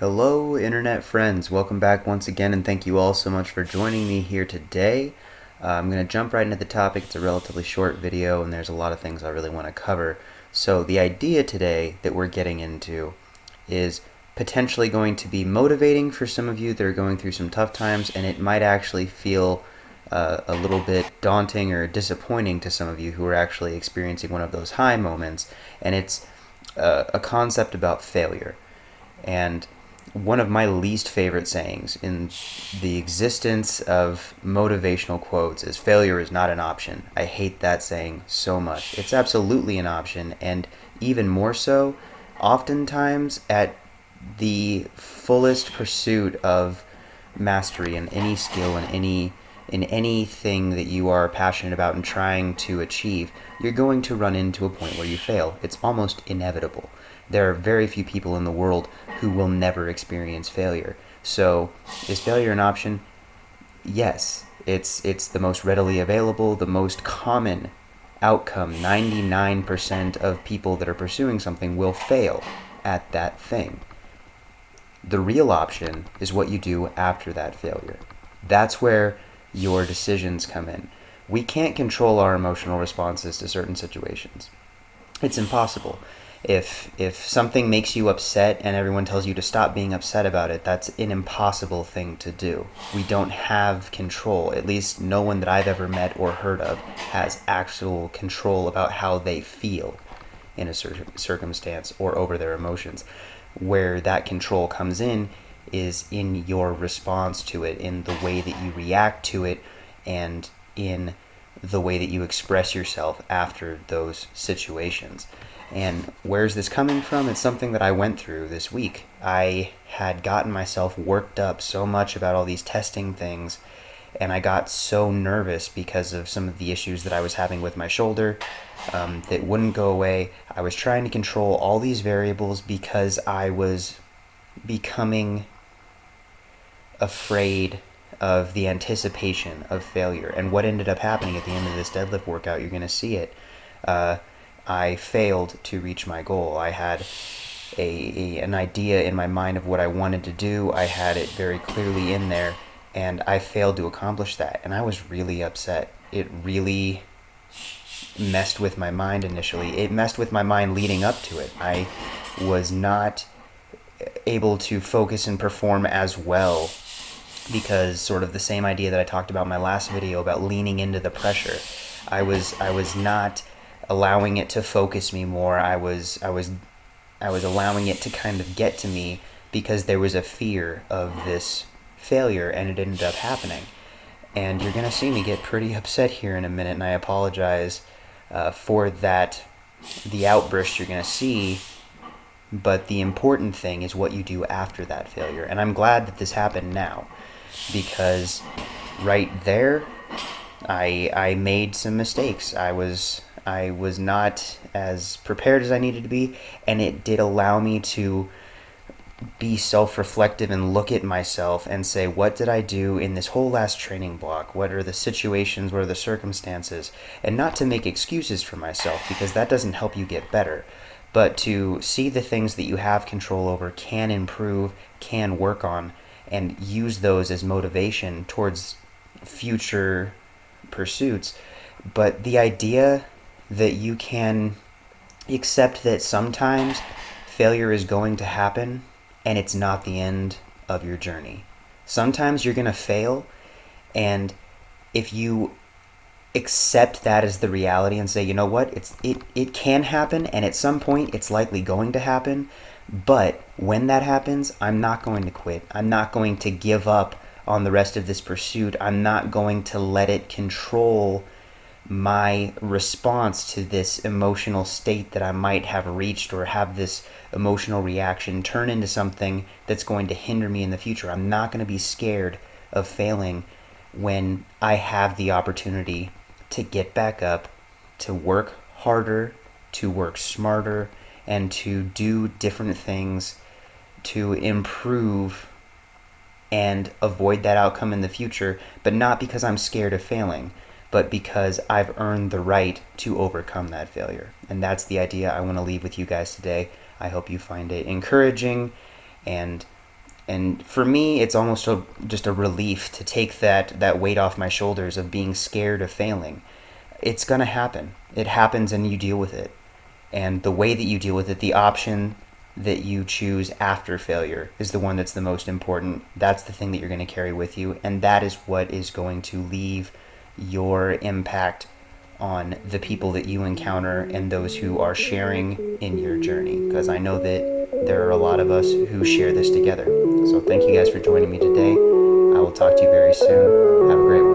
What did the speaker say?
Hello, internet friends. Welcome back once again, and thank you all so much for joining me here today. I'm going to jump right into the topic. It's a relatively short video, and there's a lot of things I really want to cover. So the idea today that we're getting into is potentially going to be motivating for some of you that are going through some tough times, and it might actually feel a little bit daunting or disappointing to some of you who are actually experiencing one of those high moments, and it's a concept about failure. And one of my least favorite sayings in the existence of motivational quotes is failure is not an option. I hate that saying so much. It's absolutely an option, and even more so, oftentimes at the fullest pursuit of mastery in any skill in anything that you are passionate about and trying to achieve, you're going to run into a point where you fail. It's almost inevitable. There are very few people in the world who will never experience failure. So, is failure an option? Yes. It's the most readily available, the most common outcome. 99% of people that are pursuing something will fail at that thing. The real option is what you do after that failure. That's where your decisions come in. We can't control our emotional responses to certain situations. It's impossible. If something makes you upset and everyone tells you to stop being upset about it, that's an impossible thing to do. We don't have control. At least no one that I've ever met or heard of has actual control about how they feel in a certain circumstance or over their emotions. Where that control comes in is in your response to it, in the way that you react to it, and in the way that you express yourself after those situations. And where's this coming from? It's something that I went through this week. I had gotten myself worked up so much about all these testing things, and I got so nervous because of some of the issues that I was having with my shoulder that wouldn't go away. I was trying to control all these variables because I was becoming afraid of the anticipation of failure. And what ended up happening at the end of this deadlift workout, you're going to see it, I failed to reach my goal. I had an idea in my mind of what I wanted to do. I had it very clearly in there, and I failed to accomplish that. And I was really upset. It really messed with my mind initially. It messed with my mind leading up to it. I was not able to focus and perform as well because sort of the same idea that I talked about in my last video about leaning into the pressure. I was not allowing it to focus me more. I was allowing it to kind of get to me because there was a fear of this failure, and it ended up happening. And you're going to see me get pretty upset here in a minute, and I apologize for that, the outburst you're going to see. But the important thing is what you do after that failure. And I'm glad that this happened now, because right there, I made some mistakes. I was not as prepared as I needed to be, and it did allow me to be self-reflective and look at myself and say, what did I do in this whole last training block? What are the situations? What are the circumstances? And not to make excuses for myself, because that doesn't help you get better, but to see the things that you have control over, can improve, can work on, and use those as motivation towards future pursuits. But the idea that you can accept that sometimes failure is going to happen and it's not the end of your journey. Sometimes you're going to fail, and if you accept that as the reality and say, you know what, it can happen, and at some point it's likely going to happen, but when that happens, I'm not going to quit. I'm not going to give up on the rest of this pursuit. I'm not going to let it control my response to this emotional state that I might have reached, or have this emotional reaction turn into something that's going to hinder me in the future. I'm not going to be scared of failing when I have the opportunity to get back up, to work harder, to work smarter, and to do different things to improve and avoid that outcome in the future, but not because I'm scared of failing, but because I've earned the right to overcome that failure. And that's the idea I want to leave with you guys today. I hope you find it encouraging and And for me, it's almost just a relief to take that weight off my shoulders of being scared of failing. It's going to happen. It happens and you deal with it. And the way that you deal with it, the option that you choose after failure is the one that's the most important. That's the thing that you're going to carry with you. And that is what is going to leave your impact on the people that you encounter and those who are sharing in your journey. Because I know that there are a lot of us who share this together. So thank you guys for joining me today. I will talk to you very soon. Have a great one.